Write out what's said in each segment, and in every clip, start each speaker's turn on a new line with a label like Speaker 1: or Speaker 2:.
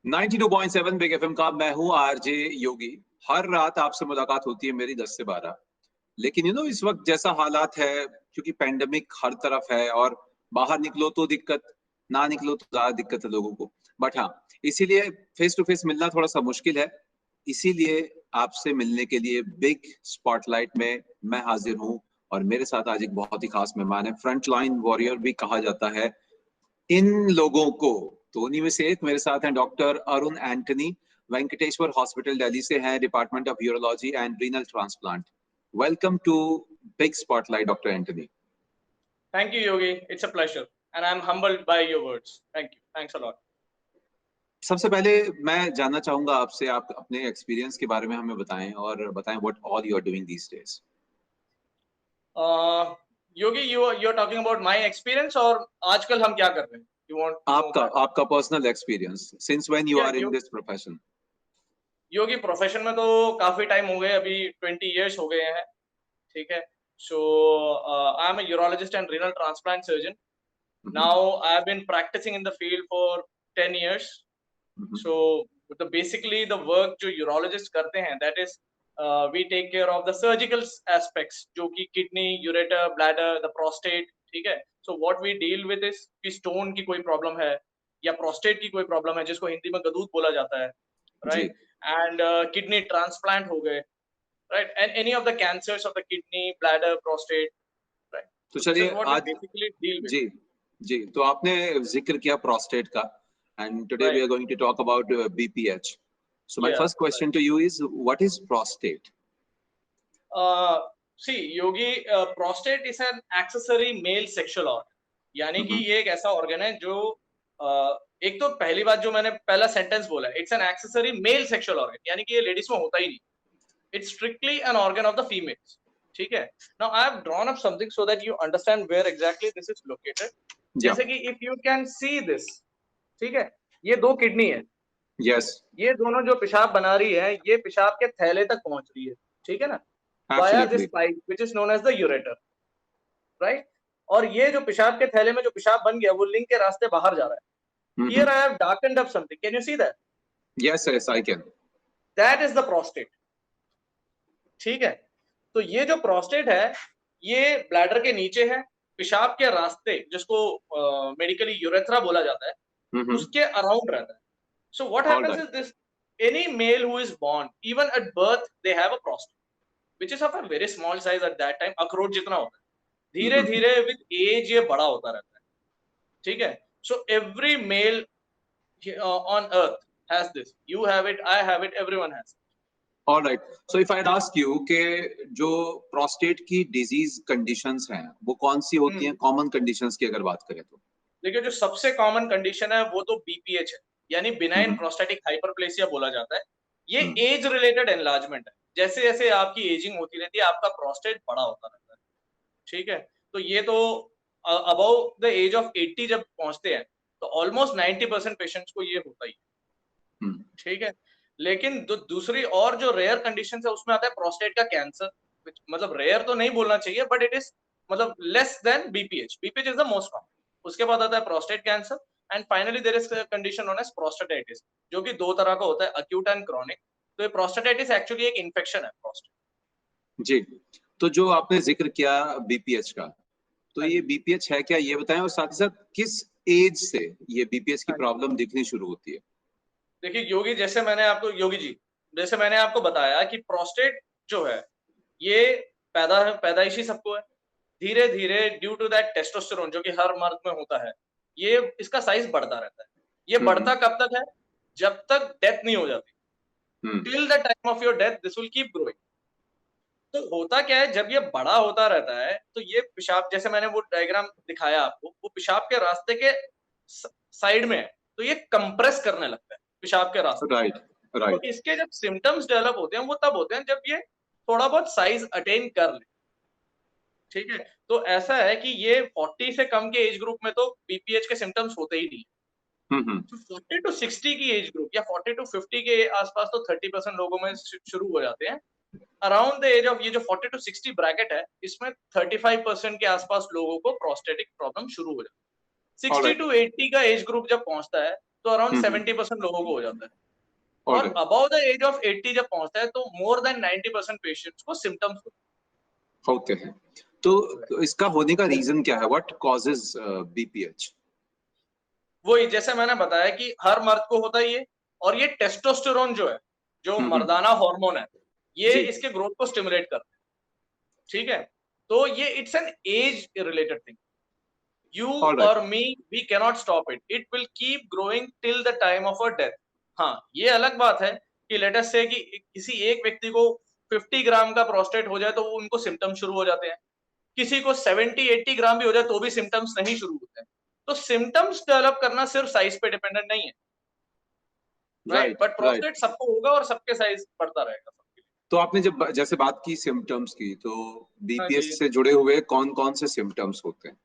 Speaker 1: 92.7 big FM का मैं हूं आरजे योगी। हर रात आपसे मुलाकात होती है मेरी 10 से 12। लेकिन इस वक्त जैसा हालात है, क्योंकि पेंडेमिक हर तरफ है और बाहर निकलो तो दिक्कत, ना निकलो तो ज्यादा दिक्कत है लोगों को। बट हाँ, इसीलिए फेस टू फेस मिलना थोड़ा सा मुश्किल है। इसीलिए आपसे मिलने के लिए बिग स्पॉटलाइट में मैं हाजिर हूँ। और मेरे साथ आज एक बहुत ही खास मेहमान है, फ्रंट लाइन वॉरियर भी कहा जाता है इन लोगों को। तो उन्हीं में से एक मेरे साथ हैं डॉक्टर अरुण एंटनी, वेंकटेश्वर हॉस्पिटल दिल्ली से हैं, department of urology and renal transplant. Welcome to big spotlight doctor Antony.
Speaker 2: Thank you, Yogi. It's a pleasure, and I'm humbled by your words. Thank you. Thanks a lot.
Speaker 1: सबसे पहले मैं जानना चाहूंगा आपसे, आप अपने एक्सपीरियंस के बारे में हमें बताएं और बताएं what all you are doing these days.
Speaker 2: Yogi, you're talking about my experience और आजकल हम क्या कर रहे हैं? You want to know that?
Speaker 1: आपका personal experience since when you
Speaker 2: Yeah,
Speaker 1: are in this profession.
Speaker 2: Yogi profession में तो काफी टाइम हो गए, अभी 20 years हो गए हैं, ठीक है। So I am a urologist and renal transplant surgeon. Now I have been practicing in the field for 10 years. So basically the work जो urologist करते हैं, that is we take care of the surgical aspects, जो कि kidney, ureter, bladder, the prostate, ठीक है। So what we deal with is कि stone की कोई problem है या prostate की कोई problem है, जिसको हिंदी में गदूद बोला जाता है, right? And kidney transplant हो गए, right? And any of the cancers of the kidney, bladder, prostate, right?
Speaker 1: तो
Speaker 2: So this
Speaker 1: चलिए
Speaker 2: is what we
Speaker 1: आज
Speaker 2: basically deal with.
Speaker 1: जी, तो आपने जिक्र किया प्रोस्टेट का, and today we are going to talk about BPH. So my first question to you is, what is prostate?
Speaker 2: See, Yogi, prostate is an accessory male sexual organ. यानी कि ये एक ऐसा ऑर्गन है जो एक तो पहली बात जो मैंने पहला सेंटेंस बोला, it's an accessory male sexual organ, यानी कि ये लेडीज में होता ही नहीं, it's strictly an organ of the females, ठीक है। Now I have drawn up something so that you understand where exactly this is located. जैसे कि if you can see this, ठीक है, ये दो किडनी है,
Speaker 1: यस,
Speaker 2: ये दोनों जो पेशाब बना रही है, ये पेशाब के थैले तक पहुंच रही है, ठीक है ना, via this pipe which is known as the ureter, right. और ये जो पेशाब के थैले में जो पेशाब बन गया, वो लिंग के रास्ते बाहर जा रहा है। Here I have darkened up something, can you see that?
Speaker 1: Yes I can.
Speaker 2: That is the prostate, ठीक है। तो ये जो प्रोस्टेट है, ये ब्लैडर के नीचे है, पेशाब के रास्ते, जिसको मेडिकली यूरेथ्रा बोला जाता है, उसके अराउंड रहता है। So what happens is this: any male who is born, even at birth, they have a prostate, which is of a very small size at that time, अखरोट जितना होता है। धीरे धीरे with age ये बड़ा होता रहता है, ठीक है। So every male on earth has this. You have it, I have it, everyone has it.
Speaker 1: All right. So if I'd ask you कि जो प्रोस्टेट की डिजीज कंडीशंस हैं, वो कौन सी होती हैं, कॉमन कंडीशंस की अगर बात करें तो?
Speaker 2: देखिए, जो सबसे कॉमन कंडीशन है वो तो बीपीएच है, यानी बिनाइन प्रोस्टेटिक हाइपरप्लेसिया बोला जाता है। ये एज रिलेटेड एनलार्जमेंट है, जैसे जैसे आपकी एजिंग होती रहती है, आपका प्रोस्टेट बड़ा होता रहता है, ठीक है। तो ये तो अबव द एज ऑफ 80 जब पहुंचते हैं, तो ऑलमोस्ट 90% पेशेंट्स को ये होता ही है, ठीक है। लेकिन दूसरी और जो रेयर कंडीशन है, उसमें आता है प्रोस्टेट का कैंसर। मतलब रेयर तो नहीं बोलना चाहिए, बट इट इज मतलब less than BPH. BPH is the most common. उसके बाद आता है prostate cancer, and finally there is condition known as prostatitis, जो कि दो तरह का होता है, अक्यूट एंड क्रॉनिक। तो ये प्रोस्टेटाइटिस एक्चुअली एक इन्फेक्शन है प्रोस्टेट।
Speaker 1: जी, तो जो आपने जिक्र किया बीपीएच का, तो ये बीपीएच है क्या, ये बताएं, और साथ ही साथ किस एज से ये बीपीएच की प्रॉब्लम दिखनी शुरू होती है?
Speaker 2: देखिए योगी, जैसे मैंने आपको बताया कि प्रोस्टेट जो है, ये पैदाइशी सबको है। धीरे धीरे ड्यू टू दैट टेस्टोस्टेरोन, जो कि हर मर्द में होता है, ये इसका साइज बढ़ता रहता है। ये बढ़ता कब तक है? जब तक डेथ नहीं हो जाती। Till the time of your death this will keep growing. तो होता क्या है, जब ये बड़ा होता रहता है, तो ये पेशाब, जैसे मैंने वो डायग्राम दिखाया आपको, वो पेशाब के रास्ते के साइड में है, तो ये कंप्रेस करने लगता है पेशाब के रास्ते।
Speaker 1: राइट।
Speaker 2: तो इसके जब सिम्टम्स डेवलप होते हैं, वो तब होते हैं जब ये थोड़ा बहुत साइज अटेन कर ले, ठीक है। तो ऐसा है कि ये 40 से कम के एज ग्रुप में तो बीपीएच के सिम्टम्स होते ही नहीं। 40 टू 60 की एज ग्रुप या 40 टू 50 के आसपास तो 30% लोगों में शुरू हो जाते हैं। अराउंड द एज ऑफ ये जो 40 टू 60 ब्रैकेट है, इसमें 35% के आसपास लोगों को प्रोस्टेटिक प्रॉब्लम शुरू हो जाती है। 60 टू 80 का एज ग्रुप जब पहुंचता है, तो अराउंड 70% लोगों को हो जाता है। और
Speaker 1: Alright.
Speaker 2: About the age of 80 जब पहुंचता है तो मोर देन 90% पेशेंट्स को सिम्टम्स
Speaker 1: होते हैं। तो इसका होने का रीजन क्या है? What causes BPH?
Speaker 2: वही जैसे मैंने बताया कि हर मर्द को होता ही है, और ये टेस्टोस्टेरोन जो है, जो मर्दाना हार्मोन है, ये
Speaker 1: जी।
Speaker 2: इसके ग्रोथ को स्टिमुलेट करता है, ठीक है। तो ये it's an age related thing. You
Speaker 1: Alright.
Speaker 2: और me, we cannot stop it, it will keep growing till the time of a death. हाँ, ये अलग बात है कि लेट अस से कि किसी एक व्यक्ति को 50 ग्राम का प्रोस्टेट हो जाए तो वो उनको सिम्टम्स शुरू हो जाते हैं, किसी को 70-80 ग्राम भी हो जाए तो भी सिम्टम्स नहीं शुरू होते हैं। तो सिम्टम्स डेवलप करना सिर्फ साइज पे डिपेंडेंट नहीं है, right,
Speaker 1: right,
Speaker 2: but
Speaker 1: right.
Speaker 2: Prostate सबको होगा और सबके साइज बढ़ता रहेगा सबके लिए।
Speaker 1: तो आपने जब जैसे बात की सिम्टम्स की, तो
Speaker 2: हाँ
Speaker 1: बीपीएस
Speaker 2: जी,
Speaker 1: से जुड़े हुए कौन कौन से सिम्टम्स होते हैं?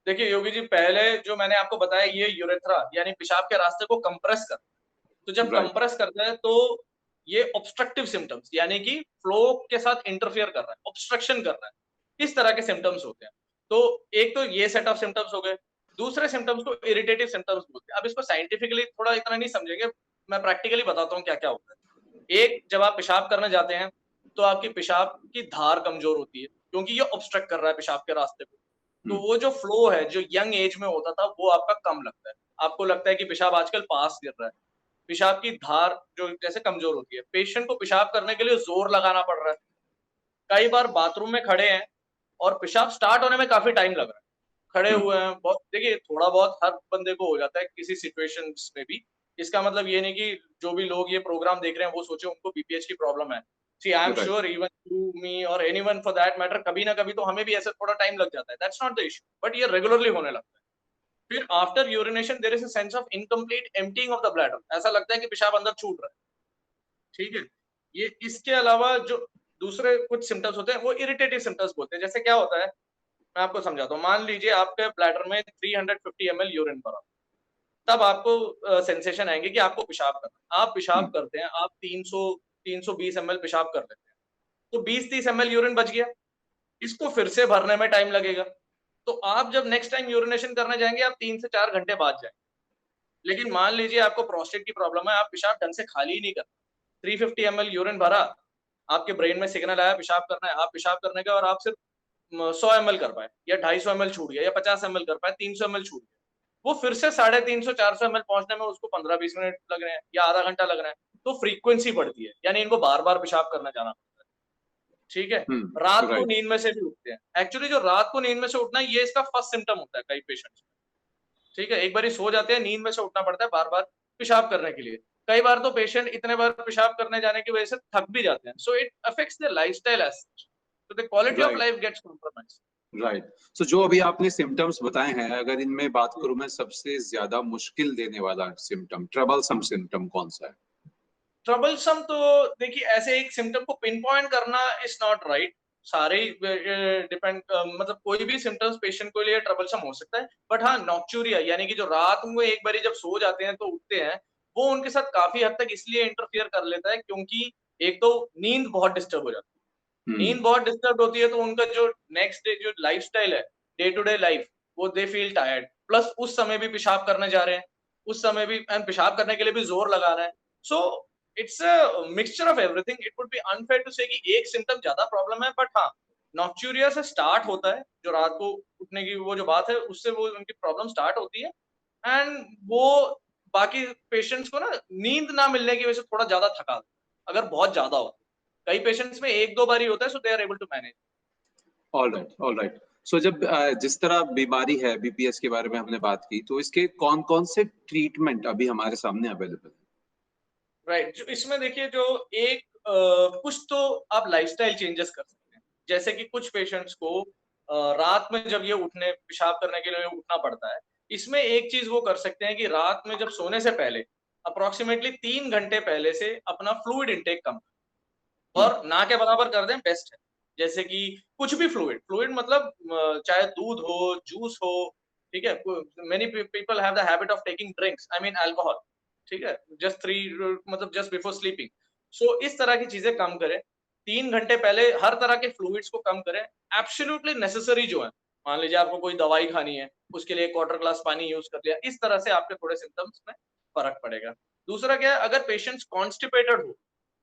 Speaker 2: देखिए योगी जी, पहले जो मैंने आपको बताया, ये यूरेथ्रा यानी पेशाब के रास्ते को कंप्रेस करता है। तो जब
Speaker 1: राइट।
Speaker 2: कंप्रेस करता है तो ये ऑब्स्ट्रक्टिव सिम्टम्स यानी कि फ्लो के साथ इंटरफियर कर रहा है, ऑब्स्ट्रक्शन कर रहा है, इस तरह के सिम्टम्स होते हैं। तो एक तो ये सेट ऑफ सिम्टम्स हो गए। दूसरे सिम्टम्स को इरिटेटिव सिम्टम्स बोलते हैं। अब इसको साइंटिफिकली थोड़ा इतना नहीं समझेंगे, मैं प्रैक्टिकली बताता हूँ क्या क्या होता है। एक, जब आप पेशाब करने जाते हैं तो आपकी पेशाब की धार कमजोर होती है, क्योंकि ये ऑब्स्ट्रक्ट कर रहा है पेशाब के रास्ते को। तो वो जो फ्लो है जो यंग एज में होता था वो आपका कम लगता है, आपको लगता है कि पेशाब आजकल पास गिर रहा है। पेशाब की धार जो जैसे कमजोर होती है, पेशेंट को पेशाब करने के लिए जोर लगाना पड़ रहा है। कई बार बाथरूम में खड़े हैं और पेशाब स्टार्ट होने में काफी टाइम लग रहा है, खड़े हुए हैं बहुत। देखिए, थोड़ा बहुत हर बंदे को हो जाता है किसी सिचुएशंस में भी। इसका मतलब ये नहीं कि जो भी लोग ये प्रोग्राम देख रहे हैं वो सोचे उनको बीपीएच की प्रॉब्लम है। See I am
Speaker 1: right.
Speaker 2: Sure even you, me और एनीवन फॉर दैट मैटर, कभी ना कभी तो हमें भी ऐसे थोड़ा टाइम लग जाता है, that's not the issue, but ये रेगुलरली होने लगता है। फिर after urination there is a sense of incomplete emptying of the bladder, ऐसा लगता है कि पेशाब अंदर छूट रहा है, ठीक है। ये इसके अलावा जो दूसरे कुछ सिम्टम्स होते हैं वो इरिटेटिव सिम्टम्स बोलते हैं। जैसे क्या होता है, मैं आपको समझाता हूँ। मान लीजिए आपके ब्लैडर में 350 ml यूरिन भरा, तब आपको सेंसेशन आएंगे कि आपको पेशाब करना है। आप पेशाब करते हैं, आप 320 ml पेशाब कर लेते हैं, तो 20-30 ml यूरिन बच गया, इसको फिर से भरने में टाइम लगेगा। तो आप जब नेक्स्ट टाइम यूरिनेशन करने जाएंगे आप 3 से 4 घंटे बाद जाएंगे। लेकिन मान लीजिए आपको प्रोस्टेट की प्रॉब्लम है, आप पेशाब ढंग से खाली ही नहीं कर, 350 ml यूरिन भरा, आपके ब्रेन में सिग्नल आया पेशाब करना है, आप पेशाब करने गए और आप सिर्फ 100 ml कर पाए, या 250 ml छूट गया, या 50 ml कर पाए, 300 ml छूट गया। वो फिर से 350-400 ml पहुंचने में उसको 15-20 मिनट लग रहे हैं या आधा घंटा लग रहा है। तो फ्रीक्वेंसी बढ़ती है, यानी इनको बार बार पेशाब करना जाना पड़ता है, ठीक है। रात को
Speaker 1: राइट।
Speaker 2: नींद में से भी उठते हैं। एक्चुअली जो रात को नींद में से उठना है ये इसका फर्स्ट सिम्टम होता है कई पेशेंट्स, ठीक है। एक बार सो जाते हैं, नींद में से उठना पड़ता है बार बार पेशाब करने के लिए। कई बार तो पेशेंट इतने बार पेशाब करने जाने की वजह से थक भी जाते हैं, so it affects their lifestyle as such, so the quality of
Speaker 1: राइट।
Speaker 2: life gets compromised.
Speaker 1: राइट। सो जो अभी आपने सिम्टम्स बताए हैं, अगर इनमें बात करूं मैं, सबसे ज्यादा मुश्किल देने वाला सिम्टम, ट्रबलसम सिम्टम कौन सा है?
Speaker 2: ट्रबलसम तो देखिए, ऐसे एक सिम्टम को पिन पॉइंट करना इज नॉट राइट। सारे डिपेंड, मतलब कोई भी सिम्टम्स पेशेंट के लिए ट्रबलसम हो सकता है, बट हाँ, नॉक्चूरिया यानी कि जो रात में एक बारी जब सो जाते हैं तो उठते हैं, वो उनके साथ काफी हद तक इसलिए इंटरफियर कर लेता है क्योंकि एक तो नींद बहुत डिस्टर्ब हो जाती है। नींद बहुत डिस्टर्ब होती है तो उनका जो नेक्स्ट डे जो लाइफस्टाइल है, डे टू डे लाइफ, वो दे फील टायर्ड, प्लस उस समय भी पेशाब करने जा रहे हैं, उस समय भी एंड पेशाब करने के लिए भी जोर लगा रहे हैं। So it's a mixture of everything. It would be unfair to say कि एक सिम्टम ज्यादा प्रॉब्लम है, बट हाँ, नॉक्चूरिया से स्टार्ट होता है, जो रात को उठने की वो जो बात है उससे वो उनकी प्रॉब्लम स्टार्ट होती है। एंड वो बाकी पेशेंट्स को ना नींद ना मिलने की वजह से थोड़ा ज्यादा थका देता है, अगर बहुत ज्यादा हो। कई पेशेंट्स में एक दो बार ही होता है, so they are able to manage.
Speaker 1: Alright, alright. So जब जिस तरह बीमारी है बीपीएस के बारे में हमने बात की, तो इसके कौन कौन से ट्रीटमेंट अभी हमारे सामने अवेलेबल है?
Speaker 2: राइट, जो इसमें देखिए, जो एक कुछ तो आप लाइफस्टाइल चेंजेस कर सकते हैं। जैसे कि कुछ पेशेंट्स को रात में जब ये उठने पेशाब करने के लिए उठना पड़ता है, इसमें एक चीज वो कर सकते हैं कि रात में जब सोने से पहले अप्रोक्सीमेटली 3 घंटे पहले से अपना फ्लूइड इंटेक कम और ना के बराबर कर दें, बेस्ट है। जैसे कि कुछ भी फ्लूइड, फ्लूइड मतलब चाहे दूध हो, जूस हो, ठीक है। Many people have the habit of taking drinks, I mean alcohol, ठीक है, जस्ट 3 मतलब जस्ट बिफोर स्लीपिंग। सो इस तरह की चीजें कम करें, 3 घंटे पहले हर तरह के फ्लूइड्स को कम करें। एब्सोल्युटली नेसेसरी जो है मान लीजिए आपको कोई दवाई खानी है, उसके लिए 1/4 ग्लास पानी यूज कर लिया, इस तरह से आपके थोड़े सिम्टम्स में फर्क पड़ेगा। दूसरा क्या है, अगर पेशेंट्स कॉन्स्टिपेटेड हो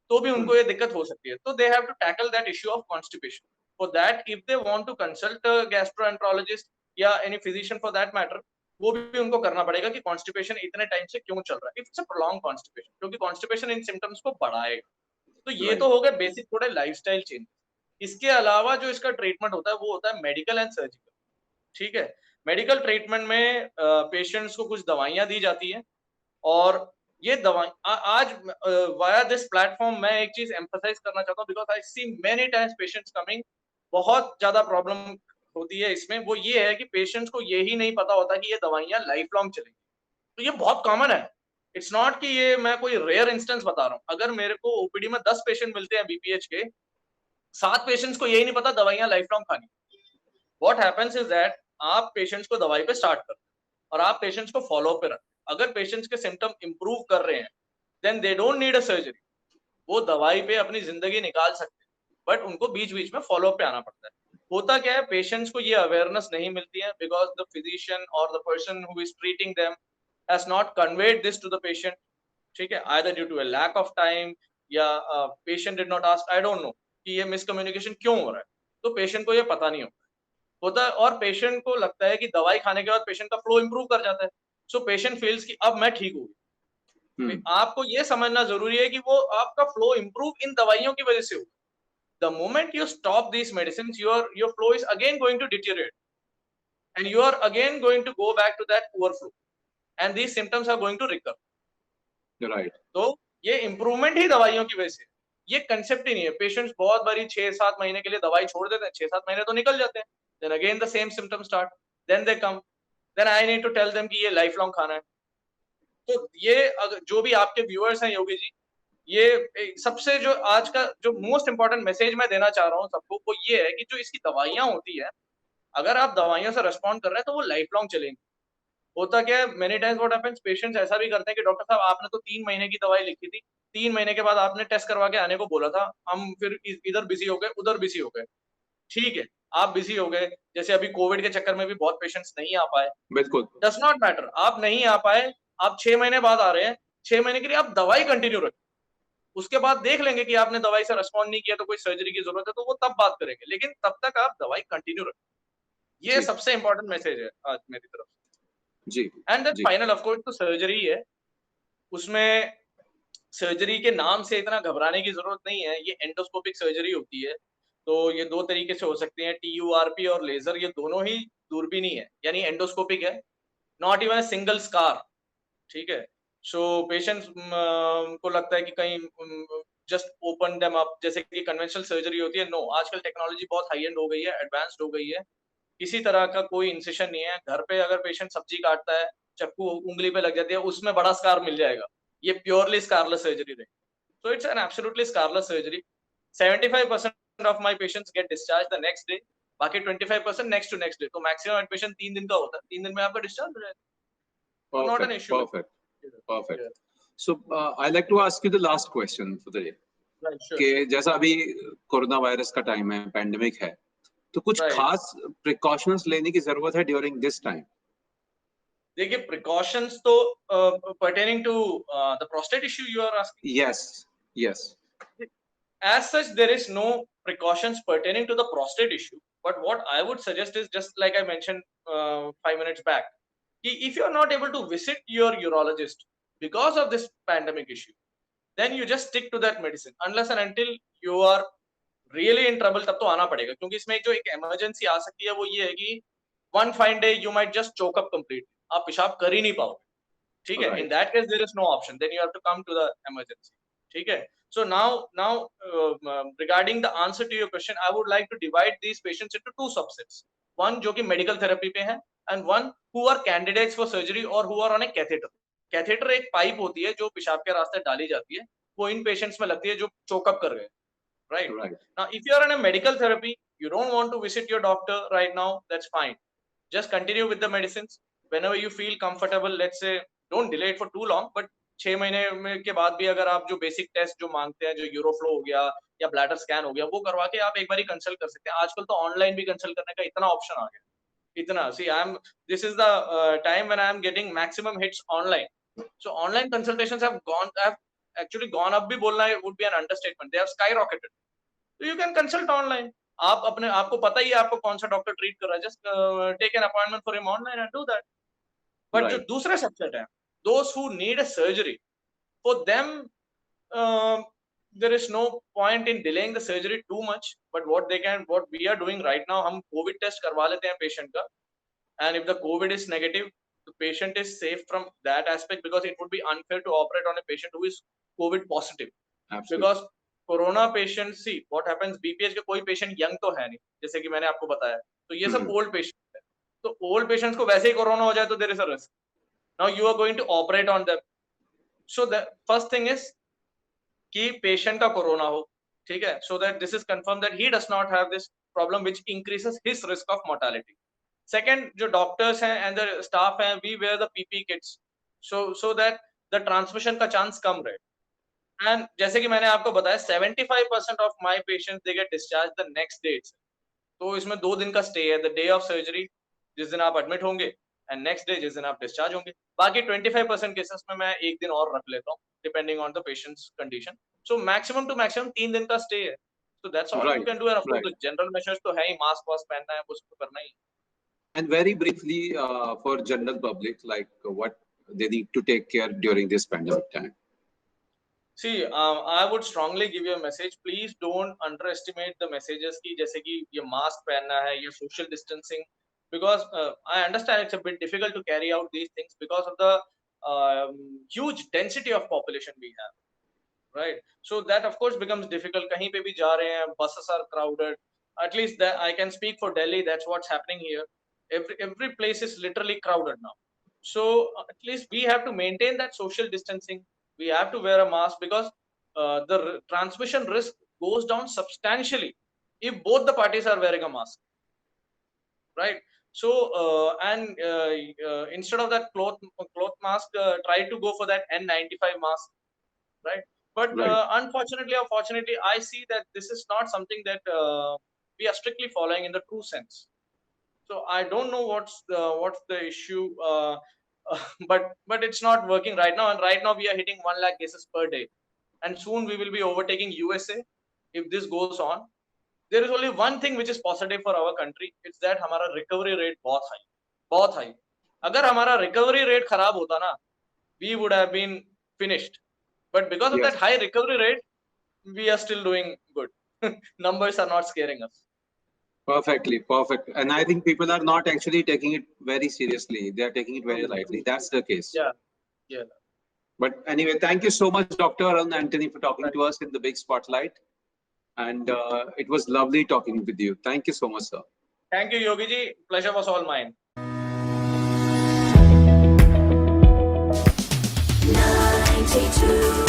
Speaker 2: तो भी उनको ये दिक्कत हो सकती है, तो they have to tackle that issue of constipation. For that if they want to consult gastroenterologist या any physician for that matter, वो भी उनको करना पड़ेगा कि कॉन्स्टिपेशन इतने टाइम से क्यों चल रहा है, इट्स अ प्रोलॉन्ग कॉन्स्टिपेशन, क्योंकि कॉन्स्टिपेशन इन सिम्टम्स को बढ़ाएगा। तो ये तो
Speaker 1: राइट।
Speaker 2: हो गए बेसिक थोड़े लाइफस्टाइल चेंज। इसके अलावा जो इसका ट्रीटमेंट होता है वो होता है मेडिकल एंड सर्जिकल। ठीक है, मेडिकल ट्रीटमेंट में पेशेंट्स को कुछ दवाइयां दी जाती है, और ये दवाई आज वाया दिस प्लेटफॉर्म मैं एक चीज एम्फसाइज करना चाहता हूँ, because I see many times patients coming, बहुत ज्यादा प्रॉब्लम होती है इसमें, वो ये है कि पेशेंट्स को यही नहीं पता होता कि ये दवाइयां लाइफ लॉन्ग चलेंगी। तो ये बहुत कॉमन है, इट्स नॉट कि ये मैं कोई रेयर इंस्टेंस बता रहा हूँ। अगर मेरे को ओपीडी में 10 पेशेंट मिलते हैं बीपीएच के, 7 पेशेंट्स को यही नहीं पता दवाइयां लाइफ लॉन्ग खानी। व्हाट हैपेंस इज दैट आप पेशेंट्स को दवाई पे स्टार्ट करते हैं और आप पेशेंट्स को फॉलो पे रखते हैं। अगर पेशेंट्स के सिम्टम इंप्रूव कर रहे हैं, then they don't need a surgery, वो दवाई पे अपनी जिंदगी निकाल सकते हैं, बट उनको बीच बीच में फॉलो पे आना पड़ता है। होता क्या है, पेशेंट्स को ये अवेयरनेस नहीं मिलती है, बिकॉज द फिजिशियन और the person who is treating them has not conveyed this to the patient. ठीक है, either due to a lack of time, या patient did not ask, I don't know कि ये miscommunication क्यों हो रहा है, तो पेशेंट को ये पता नहीं होता है। और पेशेंट को लगता है कि दवाई खाने के बाद पेशेंट का फ्लो इंप्रूव कर जाता है, सो पेशेंट फील्स कि अब मैं ठीक हूँ। आपको ये समझना जरूरी है कि वो आपका फ्लो इंप्रूव इन दवाइयों की वजह से हो। The moment you stop this medicine, your flow is again going to deteriorate, and you are again going to go back to that poor flow, and these symptoms are going to recover.
Speaker 1: Right.
Speaker 2: तो ये improvement ही दवाइयों की वजह से, ये concept ही नहीं है। Patients बहुत बारी 6-7 महीने के लिए दवाई छोड़ देते हैं, 6-7 महीने तो निकल जाते हैं, then again the same symptom start, then they come, then I need to tell them कि ये लाइफ लॉन्ग खाना है। तो ये अगर जो भी आपके व्यूअर्स हैं योगी जी, ये सबसे जो आज का जो मोस्ट इंपॉर्टेंट मैसेज मैं देना चाह रहा हूँ सबको, वो ये है कि जो इसकी दवाइयां होती है, अगर आप दवाइयों से रेस्पॉन्ड कर रहे हैं तो वो लाइफ लॉन्ग चलेंगी। होता क्या है, many times what happens, patients ऐसा भी करते हैं कि डॉक्टर साहब आपने तो 3 महीने की दवाई लिखी थी, 3 महीने के बाद आपने टेस्ट करवा के आने को बोला था, हम फिर इधर बिजी हो गए, उधर बिजी हो गए। ठीक है, आप बिजी हो गए, जैसे अभी कोविड के चक्कर में भी बहुत पेशेंट्स नहीं आ पाए,
Speaker 1: बिल्कुल।
Speaker 2: डज नॉट मैटर, आप नहीं आ पाए, आप 6 महीने बाद आ रहे हैं, 6 महीने के लिए आप दवाई कंटिन्यू रखें, उसके बाद देख लेंगे कि आपने दवाई से रेस्पॉन्ड नहीं किया तो कोई सर्जरी की जरूरत है तो वो तब बात करेंगे, लेकिन तब तक आप दवाई कंटिन्यू रखें। ये
Speaker 1: जी
Speaker 2: सबसे इंपॉर्टेंट मैसेज है आज मेरी तरफ
Speaker 1: जी
Speaker 2: से। एंड देन
Speaker 1: जी।
Speaker 2: फाइनल ऑफ कोर्स तो सर्जरी है, उसमें सर्जरी के नाम से इतना घबराने की जरूरत नहीं है, ये एंडोस्कोपिक सर्जरी होती है। तो ये 2 तरीके से हो सकती है, TURP और लेजर, ये दोनों ही दूरबीन ही है, यानी एंडोस्कोपिक है, नॉट इवन सिंगल स्कार। ठीक है, सो पेशेंट्स को लगता है कि कहीं जस्ट ओपन देम अप, जैसे कि कन्वेंशनल सर्जरी होती है, नो, आजकल टेक्नोलॉजी बहुत हाई एंड हो गई है, एडवांस्ड हो गई है, किसी तरह का कोई इंसिशन नहीं है। घर पे अगर पेशेंट सब्जी काटता है, चक्कू उंगली पे लग जाती है, उसमें बड़ा स्कार मिल जाएगा, ये प्योरली स्कारलेस सर्जरी रहेगी। So it's an absolutely scarless surgery. 75% of my patients get discharged the next day. बाकी 25% next to next day. तो maximum admission 3 दिन का होता है, 3 दिन में आपका डिस्चार्ज हो जाएगा। So not an
Speaker 1: Perfect,
Speaker 2: issue with
Speaker 1: perfect,
Speaker 2: it.
Speaker 1: perfect.
Speaker 2: Yeah.
Speaker 1: So I'd like to ask you the last question for the day.
Speaker 2: Right, sure.
Speaker 1: कि जैसा अभी कोरोना वायरस का टाइम है, पैंडेमिक है, तो कुछ
Speaker 2: Right.
Speaker 1: खास प्रिकॉशंस लेने की जरूरत है ड्यूरिंग दिस टाइम?
Speaker 2: देखिए, precautions तो pertaining to the prostate issue you are asking.
Speaker 1: Yes, yes.
Speaker 2: As such, there is no precautions pertaining to the prostate issue. But what I would suggest is, just like I mentioned 5 minutes back, if you are not able to visit your urologist because of this pandemic issue, then you just stick to that medicine unless and until you are really in trouble, तब तो आना पड़ेगा, क्योंकि इसमें जो एक emergency आ सकती है वो ये है कि one fine day you might just choke up completely, आप पेशाब कर ही नहीं पाओगे। ठीक है, in that case there is no option, then you have to come to the emergency. ठीक है, so now regarding the answer to your question, I would like to divide these patients into 2 subsets. One जो कि medical therapy पे है, and one who are candidates for surgery or who are on a catheter. Catheter एक pipe होती है जो पेशाब के रास्ते डाली जाती है, वो इन पेशेंट्स में लगती है जो चोकअप कर गए, right? Now if you are on a medical therapy, you don't want to visit your doctor right now, that's fine, just continue with the medicines whenever you feel comfortable. Let's say don't delay it for too long, but 6 महीने के बाद भी अगर आप जो basic test जो मांगते हैं, जो यूरोफ्लो हो गया या ब्लैडर स्कैन हो गया, वो करवा के आप एक बार कंसल्ट कर सकते हैं। आजकल तो ऑनलाइन भी कंसल्ट करने का इतना ऑप्शन आ गया, itna. See, this is the time when I am getting maximum hits online. So online consultations have actually gone up. Bhi bolna would be an understatement. They have skyrocketed. So you can consult online. आपको पता ही है आपको कौन सा doctor treat कर रहा है. Just take an appointment for him online and do that. But
Speaker 1: Right.
Speaker 2: जो दूसरे सबसेट है, those who need a surgery, for them there is no point in delaying the surgery too much. But what we are doing right now, हम COVID test करवा लेते हैं patient का, and if the COVID is negative, the patient is safe from that aspect, because it would be unfair to operate on a patient who is COVID positive.
Speaker 1: Absolutely.
Speaker 2: Because corona patient, see what happens, BPH के कोई patient young तो है नहीं, जैसे कि मैंने आपको बताया. तो ये सब ओल्ड पेशेंट है. तो ओल्ड पेशेंट्स को वैसे ही कोरोना हो जाए तो there is a risk. Now you are going to operate on them. So the first thing is कि पेशेंट का कोरोना हो, ठीक है, so that this is confirm that he does not have this problem which increases his risk of mortality. Second, जो doctors हैं and the staff हैं, we wear the PP kits so that the transmission का chance कम रहे. एंड जैसे कि मैंने आपको बताया, 75% of my patients they get discharge the next day. तो इसमें 2 दिन का स्टे है, द डे ऑफ सर्जरी जिस दिन आप एडमिट होंगे, एंड नेक्स्ट डे जिस दिन आप डिस्चार्ज होंगे. बाकी 25% केसेस में मैं 1 दिन और रख लेता हूँ, depending on the patient's condition. So maximum to maximum 3 दिन का स्टे है. So that's all you can do. And of course general measures तो है ही, मास्क वास्क पहनना है, उसको करना ही.
Speaker 1: And very briefly, for general public, like what they need to take care during this pandemic time.
Speaker 2: See, I would strongly give you a message. Please don't underestimate the messages की, जैसे कि ये mask पहनना है, ये social distancing, because I understand it's a bit difficult to carry out these things because of the huge density of population we have, right? So that of course becomes difficult. कहीं पे भी जा रहे हैं, buses are crowded. At least that I can speak for Delhi. That's what's happening here. Every place is literally crowded now. So at least we have to maintain that social distancing. We have to wear a mask, because the transmission risk goes down substantially if both the parties are wearing a mask, right? So instead of that cloth mask, try to go for that N95 mask, right? But unfortunately or fortunately, I see that this is not something that we are strictly following in the true sense. So I don't know what's the issue, but it's not working right now. And right now we are hitting 1 lakh cases per day, and soon we will be overtaking USA if this goes on. There is only one thing which is positive for our country. It's that हमारा recovery rate बहुत high. अगर हमारा recovery rate खराब होता ना, we would have been finished. But because of that high recovery rate, we are still doing good. Numbers are not scaring us.
Speaker 1: Perfect. And I think people are not actually taking it very seriously. They are taking it very lightly. That's the case.
Speaker 2: Yeah.
Speaker 1: But anyway, thank you so much, Dr. Arun Antony, for talking to us in the big spotlight. And it was lovely talking with you. Thank you so much, sir.
Speaker 2: Thank you, Yogi ji. Pleasure was all mine.
Speaker 3: 92